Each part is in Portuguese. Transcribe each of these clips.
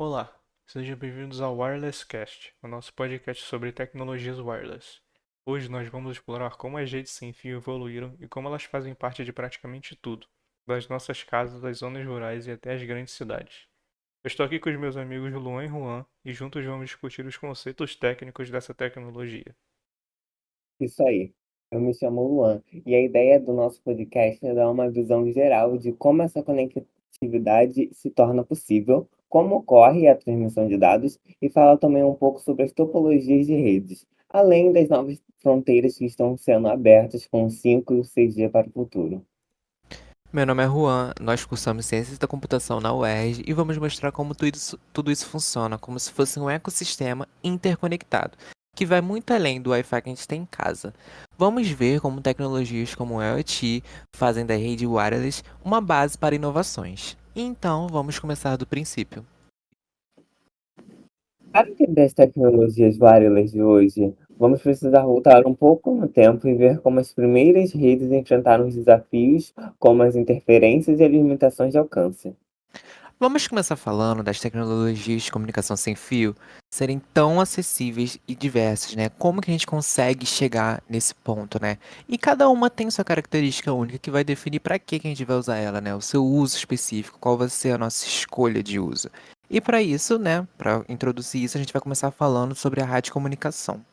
Olá, sejam bem-vindos ao Wireless Cast, o nosso podcast sobre tecnologias wireless. Hoje nós vamos explorar como as redes sem fio evoluíram e como elas fazem parte de praticamente tudo, das nossas casas às zonas rurais e até as grandes cidades. Eu estou aqui com os meus amigos Luan e Juan e juntos vamos discutir os conceitos técnicos dessa tecnologia. Isso aí. Eu me chamo Luan e a ideia do nosso podcast é dar uma visão geral de como essa conectividade se torna possível, como ocorre a transmissão de dados e falar também um pouco sobre as topologias de redes, além das novas fronteiras que estão sendo abertas com o 5 e o 6G para o futuro. Meu nome é Juan, nós cursamos Ciências da Computação na UERJ e vamos mostrar como tudo isso funciona, como se fosse um ecossistema interconectado, que vai muito além do Wi-Fi que a gente tem em casa. Vamos ver como tecnologias como o IoT fazem da rede wireless uma base para inovações. Então, vamos começar do princípio. Para entender as tecnologias wireless de hoje, vamos precisar voltar um pouco no tempo e ver como as primeiras redes enfrentaram os desafios, como as interferências e as limitações de alcance. Vamos começar falando das tecnologias de comunicação sem fio serem tão acessíveis e diversas, né? Como que a gente consegue chegar nesse ponto, né? E cada uma tem sua característica única que vai definir para que a gente vai usar ela, né? O seu uso específico, qual vai ser a nossa escolha de uso. E para isso, né, para introduzir isso, a gente vai começar falando sobre a radiocomunicação.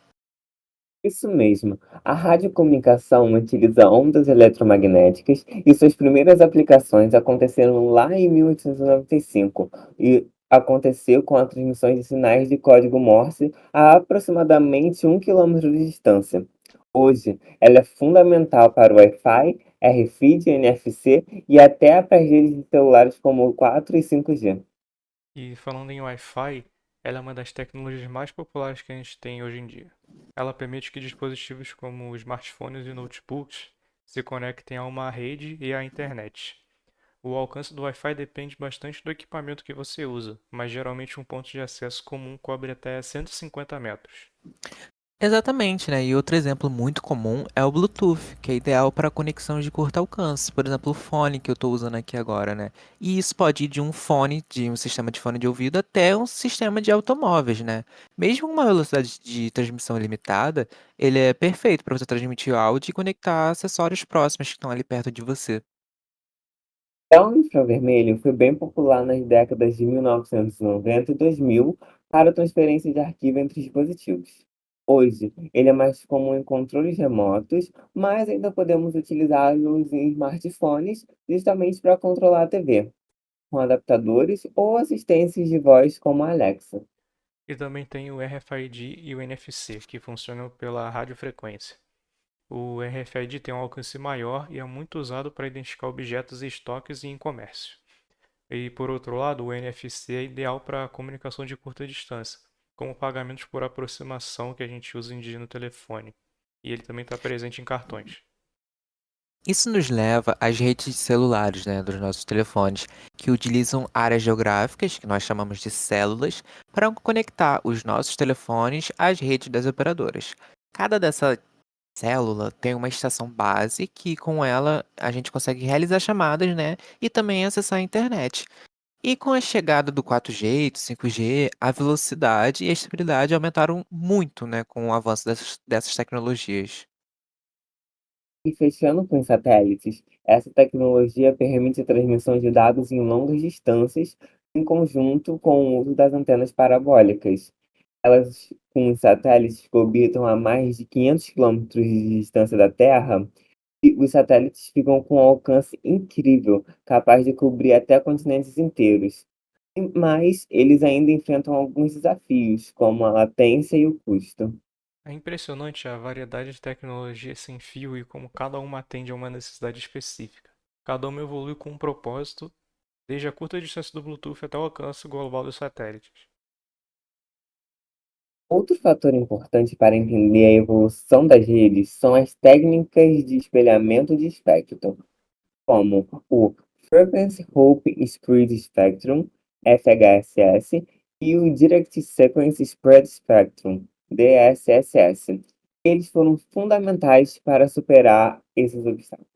Isso mesmo. A radiocomunicação utiliza ondas eletromagnéticas e suas primeiras aplicações aconteceram lá em 1895 e aconteceu com a transmissão de sinais de código Morse a aproximadamente 1 quilômetro de distância. Hoje, ela é fundamental para o Wi-Fi, RFID, NFC e até para as redes de celulares como o 4 e 5G. E falando em Wi-Fi, ela é uma das tecnologias mais populares que a gente tem hoje em dia. Ela permite que dispositivos como smartphones e notebooks se conectem a uma rede e à internet. O alcance do Wi-Fi depende bastante do equipamento que você usa, mas geralmente um ponto de acesso comum cobre até 150 metros. Exatamente, né? E outro exemplo muito comum é o Bluetooth, que é ideal para conexão de curto alcance. Por exemplo, o fone que eu estou usando aqui agora, né? E isso pode ir de um fone, de um sistema de fone de ouvido, até um sistema de automóveis, né? Mesmo com uma velocidade de transmissão limitada, ele é perfeito para você transmitir áudio e conectar acessórios próximos que estão ali perto de você. Já o infravermelho foi bem popular nas décadas de 1990 e 2000 para transferência de arquivo entre dispositivos. Hoje, ele é mais comum em controles remotos, mas ainda podemos utilizá-los em smartphones justamente para controlar a TV, com adaptadores ou assistências de voz como a Alexa. E também tem o RFID e o NFC, que funcionam pela radiofrequência. O RFID tem um alcance maior e é muito usado para identificar objetos em estoques e em comércio. E por outro lado, o NFC é ideal para comunicação de curta distância, como pagamentos por aproximação que a gente usa em dia no telefone. E ele também está presente em cartões. Isso nos leva às redes celulares, né, dos nossos telefones, que utilizam áreas geográficas, que nós chamamos de células, para conectar os nossos telefones às redes das operadoras. Cada dessa célula tem uma estação base que com ela a gente consegue realizar chamadas, né, e também acessar a internet. E com a chegada do 4G e do 5G, a velocidade e a estabilidade aumentaram muito, né, com o avanço dessas tecnologias. E fechando com os satélites, essa tecnologia permite a transmissão de dados em longas distâncias, em conjunto com o uso das antenas parabólicas. Elas, com os satélites que orbitam a mais de 500 quilômetros de distância da Terra, e os satélites ficam com um alcance incrível, capaz de cobrir até continentes inteiros. Mas eles ainda enfrentam alguns desafios, como a latência e o custo. É impressionante a variedade de tecnologias sem fio e como cada uma atende a uma necessidade específica. Cada uma evolui com um propósito, desde a curta distância do Bluetooth até o alcance global dos satélites. Outro fator importante para entender a evolução das redes são as técnicas de espelhamento de espectro, como o Frequency Open Spread Spectrum, FHSS, e o Direct Sequence Spread Spectrum, DSSS. Eles foram fundamentais para superar esses obstáculos.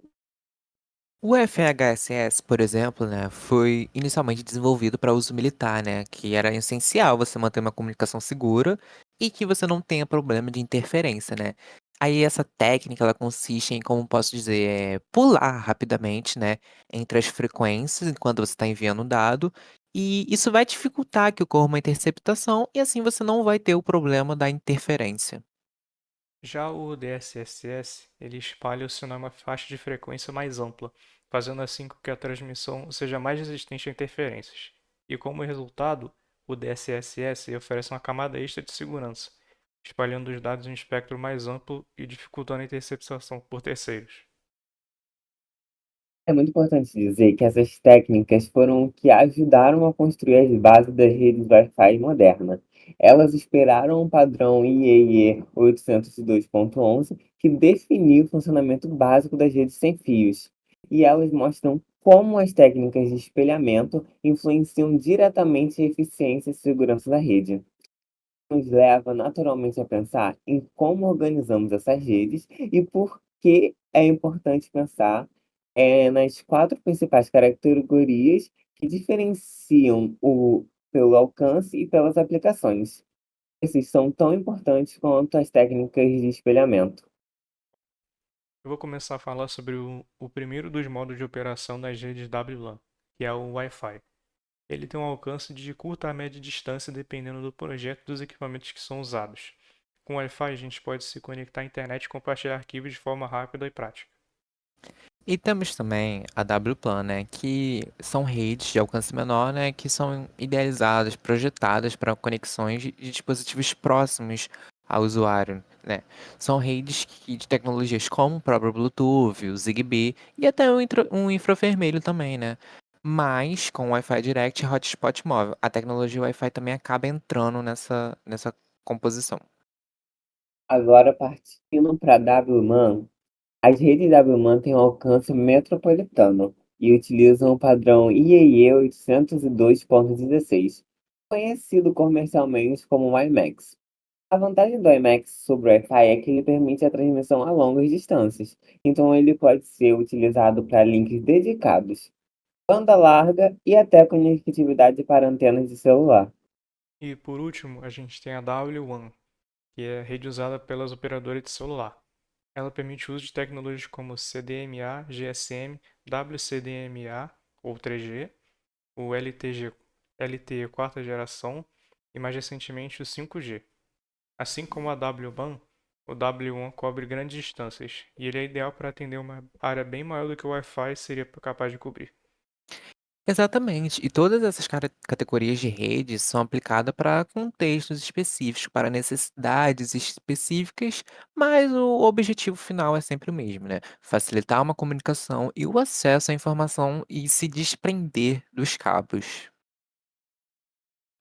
O FHSS, por exemplo, né, foi inicialmente desenvolvido para uso militar, né, que era essencial você manter uma comunicação segura e que você não tenha problema de interferência, né. Aí essa técnica ela consiste em, como posso dizer, pular rapidamente, né, entre as frequências enquanto você está enviando um dado, e isso vai dificultar que ocorra uma interceptação e assim você não vai ter o problema da interferência. Já o DSSS, ele espalha o sinal em uma faixa de frequência mais ampla, fazendo assim com que a transmissão seja mais resistente a interferências. E como resultado, o DSSS oferece uma camada extra de segurança, espalhando os dados em um espectro mais amplo e dificultando a interceptação por terceiros. É muito importante dizer que essas técnicas foram o que ajudaram a construir as bases das redes Wi-Fi modernas. Elas esperaram o padrão IEEE 802.11, que definiu o funcionamento básico das redes sem fios. E elas mostram como as técnicas de espelhamento influenciam diretamente a eficiência e segurança da rede. Nos leva naturalmente a pensar em como organizamos essas redes e por que é importante pensar nas quatro principais categorias que diferenciam pelo alcance e pelas aplicações. Esses são tão importantes quanto as técnicas de espelhamento. Eu vou começar a falar sobre o primeiro dos modos de operação das redes WLAN, que é o Wi-Fi. Ele tem um alcance de curta a média distância dependendo do projeto e dos equipamentos que são usados. Com o Wi-Fi, a gente pode se conectar à internet e compartilhar arquivos de forma rápida e prática. E temos também a WPLAN, né, que são redes de alcance menor, né, que são idealizadas, projetadas para conexões de dispositivos próximos ao usuário, né. São redes de tecnologias como o próprio Bluetooth, o Zigbee e até um infravermelho também, né. Mas com o Wi-Fi Direct e Hotspot móvel, a tecnologia Wi-Fi também acaba entrando nessa composição. Agora, partindo para a WMAN, as redes WMAN têm um alcance metropolitano e utilizam o padrão IEEE 802.16, conhecido comercialmente como WiMAX. A vantagem do IMAX sobre o Wi-Fi é que ele permite a transmissão a longas distâncias, então ele pode ser utilizado para links dedicados, banda larga e até conectividade para antenas de celular. E por último, a gente tem a W1, que é a rede usada pelas operadoras de celular. Ela permite o uso de tecnologias como CDMA, GSM, WCDMA ou 3G, o LTG, LTE quarta geração e mais recentemente o 5G. Assim como a W-BAN, o W1 cobre grandes distâncias e ele é ideal para atender uma área bem maior do que o Wi-Fi seria capaz de cobrir. Exatamente. E todas essas categorias de redes são aplicadas para contextos específicos, para necessidades específicas, mas o objetivo final é sempre o mesmo, né? Facilitar uma comunicação e o acesso à informação e se desprender dos cabos.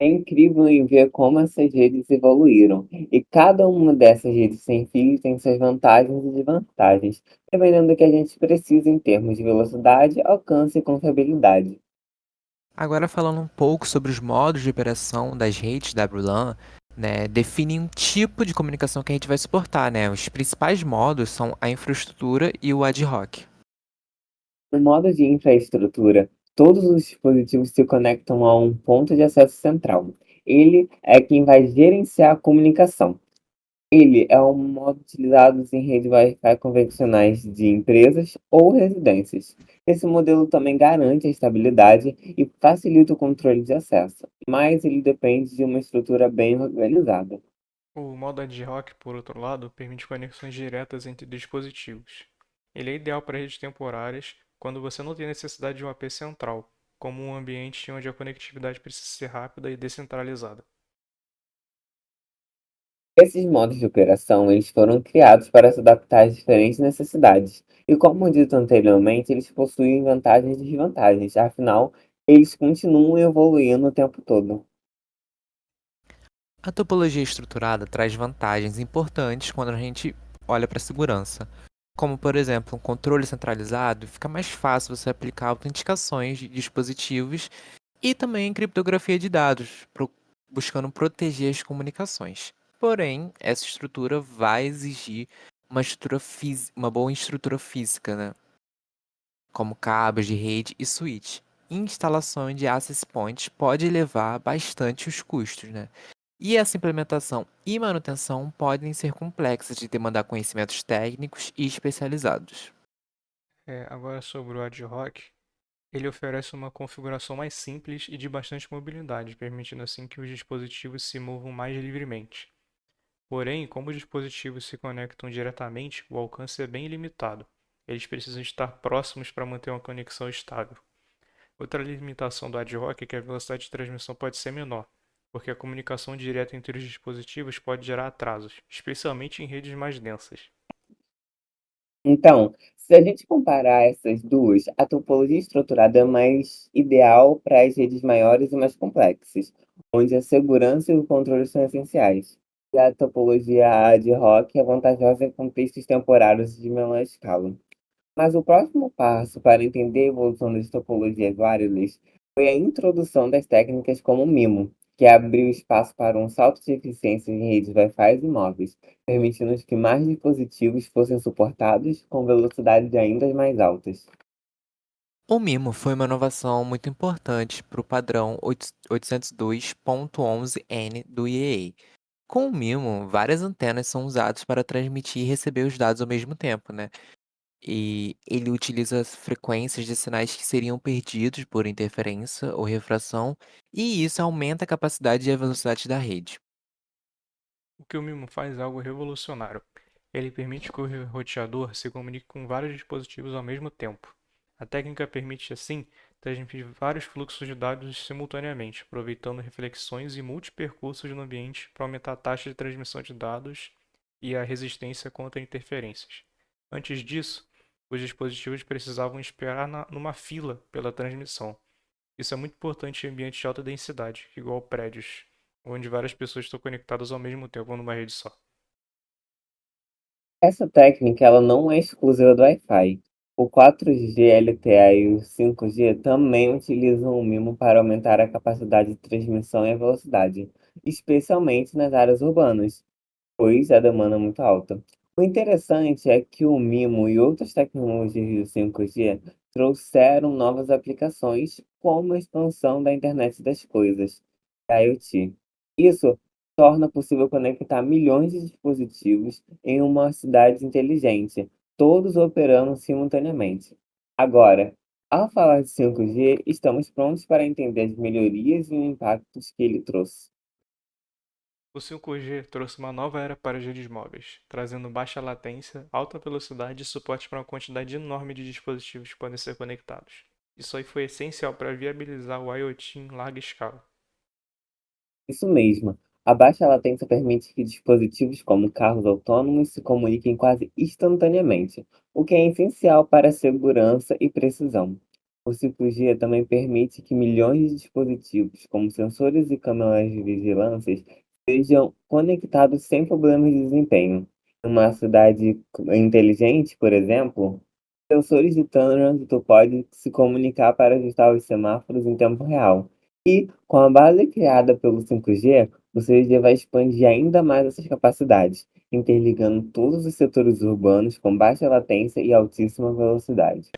É incrível em ver como essas redes evoluíram, e cada uma dessas redes sem fio tem suas vantagens e desvantagens, dependendo do que a gente precisa em termos de velocidade, alcance e confiabilidade. Agora falando um pouco sobre os modos de operação das redes WLAN, né, definem um tipo de comunicação que a gente vai suportar, né? Os principais modos são a infraestrutura e o ad hoc. No modo de infraestrutura, todos os dispositivos se conectam a um ponto de acesso central. Ele é quem vai gerenciar a comunicação. Ele é um modo utilizado em redes Wi-Fi convencionais de empresas ou residências. Esse modelo também garante a estabilidade e facilita o controle de acesso, mas ele depende de uma estrutura bem organizada. O modo ad hoc, por outro lado, permite conexões diretas entre dispositivos. Ele é ideal para redes temporárias quando você não tem necessidade de um AP central, como um ambiente onde a conectividade precisa ser rápida e descentralizada. Esses modos de operação eles foram criados para se adaptar às diferentes necessidades, e como dito anteriormente, eles possuem vantagens e desvantagens, afinal, eles continuam evoluindo o tempo todo. A topologia estruturada traz vantagens importantes quando a gente olha para a segurança. Como, por exemplo, um controle centralizado, fica mais fácil você aplicar autenticações de dispositivos e também criptografia de dados, buscando proteger as comunicações. Porém, essa estrutura vai exigir uma boa estrutura física, né? como cabos de rede e switch. Instalação de access points pode elevar bastante os custos, né? E essa implementação e manutenção podem ser complexas e demandar conhecimentos técnicos e especializados. Agora sobre o ad hoc, ele oferece uma configuração mais simples e de bastante mobilidade, permitindo assim que os dispositivos se movam mais livremente. Porém, como os dispositivos se conectam diretamente, o alcance é bem limitado. Eles precisam estar próximos para manter uma conexão estável. Outra limitação do ad hoc é que a velocidade de transmissão pode ser menor, porque a comunicação direta entre os dispositivos pode gerar atrasos, especialmente em redes mais densas. Então, se a gente comparar essas duas, a topologia estruturada é mais ideal para as redes maiores e mais complexas, onde a segurança e o controle são essenciais. E a topologia ad hoc é vantajosa em contextos temporários de menor escala. Mas o próximo passo para entender a evolução das topologias wireless foi a introdução das técnicas como o MIMO, que abriu espaço para um salto de eficiência em redes Wi-Fi e móveis, permitindo que mais dispositivos fossem suportados com velocidades ainda mais altas. O MIMO foi uma inovação muito importante para o padrão 802.11n do IEA. Com o MIMO, várias antenas são usadas para transmitir e receber os dados ao mesmo tempo, né? E ele utiliza as frequências de sinais que seriam perdidos por interferência ou refração, e isso aumenta a capacidade e a velocidade da rede. O que o MIMO faz é algo revolucionário. Ele permite que o roteador se comunique com vários dispositivos ao mesmo tempo. A técnica permite, assim, transmitir vários fluxos de dados simultaneamente, aproveitando reflexões e multipercursos no ambiente para aumentar a taxa de transmissão de dados e a resistência contra interferências. Antes disso, os dispositivos precisavam esperar numa fila pela transmissão. Isso é muito importante em ambientes de alta densidade, igual prédios, onde várias pessoas estão conectadas ao mesmo tempo numa rede só. Essa técnica ela não é exclusiva do Wi-Fi. O 4G LTE e o 5G também utilizam o MIMO para aumentar a capacidade de transmissão e a velocidade, especialmente nas áreas urbanas, pois a demanda é muito alta. O interessante é que o MIMO e outras tecnologias do 5G trouxeram novas aplicações, como a expansão da internet das coisas, a IoT. Isso torna possível conectar milhões de dispositivos em uma cidade inteligente, todos operando simultaneamente. Agora, ao falar de 5G, estamos prontos para entender as melhorias e os impactos que ele trouxe. O 5G trouxe uma nova era para as redes móveis, trazendo baixa latência, alta velocidade e suporte para uma quantidade enorme de dispositivos que podem ser conectados. Isso aí foi essencial para viabilizar o IoT em larga escala. Isso mesmo. A baixa latência permite que dispositivos como carros autônomos se comuniquem quase instantaneamente, o que é essencial para a segurança e precisão. O 5G também permite que milhões de dispositivos, como sensores e câmeras de vigilância, sejam conectados sem problemas de desempenho. Em uma cidade inteligente, por exemplo, sensores de trânsito podem se comunicar para ajustar os semáforos em tempo real. E, com a base criada pelo 5G, o 6G vai expandir ainda mais essas capacidades, interligando todos os setores urbanos com baixa latência e altíssima velocidade.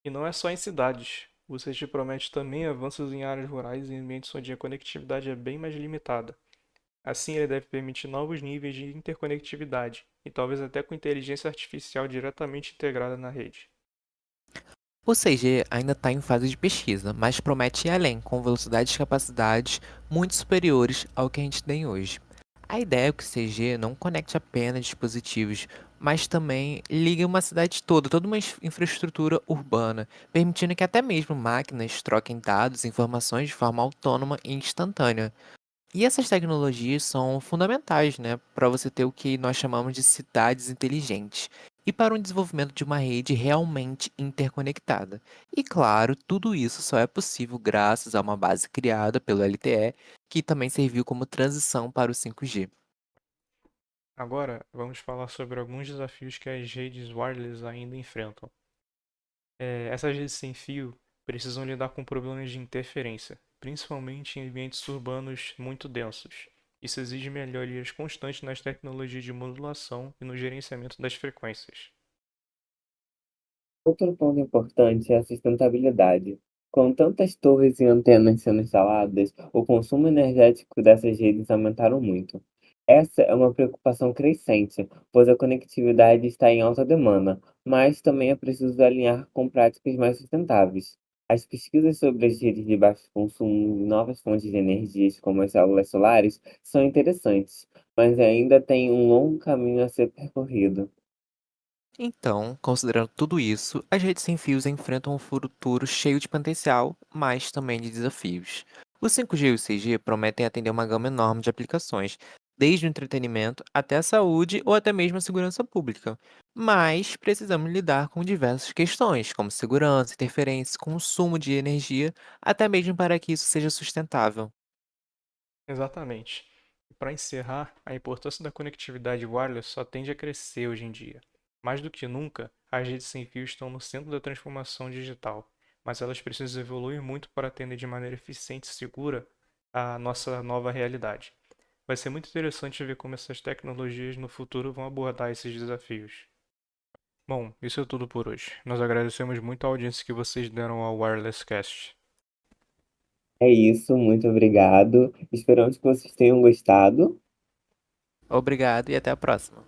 E não é só em cidades. O 6G promete também avanços em áreas rurais e ambientes onde a conectividade é bem mais limitada. Assim, ele deve permitir novos níveis de interconectividade, e talvez até com inteligência artificial diretamente integrada na rede. O 6G ainda está em fase de pesquisa, mas promete ir além, com velocidades e capacidades muito superiores ao que a gente tem hoje. A ideia é que o 6G não conecte apenas dispositivos, mas também ligue uma cidade toda, toda uma infraestrutura urbana, permitindo que até mesmo máquinas troquem dados e informações de forma autônoma e instantânea. E essas tecnologias são fundamentais, né, para você ter o que nós chamamos de cidades inteligentes e para o desenvolvimento de uma rede realmente interconectada. E claro, tudo isso só é possível graças a uma base criada pelo LTE, que também serviu como transição para o 5G. Agora, vamos falar sobre alguns desafios que as redes wireless ainda enfrentam. Essas redes sem fio precisam lidar com problemas de interferência, principalmente em ambientes urbanos muito densos. Isso exige melhorias constantes nas tecnologias de modulação e no gerenciamento das frequências. Outro ponto importante é a sustentabilidade. Com tantas torres e antenas sendo instaladas, o consumo energético dessas redes aumentaram muito. Essa é uma preocupação crescente, pois a conectividade está em alta demanda, mas também é preciso alinhar com práticas mais sustentáveis. As pesquisas sobre as redes de baixo consumo e novas fontes de energias, como as células solares, são interessantes, mas ainda tem um longo caminho a ser percorrido. Então, considerando tudo isso, as redes sem fios enfrentam um futuro cheio de potencial, mas também de desafios. O 5G e o 6G prometem atender uma gama enorme de aplicações, desde o entretenimento até a saúde ou até mesmo a segurança pública. Mas precisamos lidar com diversas questões, como segurança, interferência, consumo de energia, até mesmo para que isso seja sustentável. Exatamente. E para encerrar, a importância da conectividade wireless só tende a crescer hoje em dia. Mais do que nunca, as redes sem fio estão no centro da transformação digital, mas elas precisam evoluir muito para atender de maneira eficiente e segura a nossa nova realidade. Vai ser muito interessante ver como essas tecnologias no futuro vão abordar esses desafios. Bom, isso é tudo por hoje. Nós agradecemos muito a audiência que vocês deram ao Wireless Cast. É isso, muito obrigado. Esperamos que vocês tenham gostado. Obrigado e até a próxima.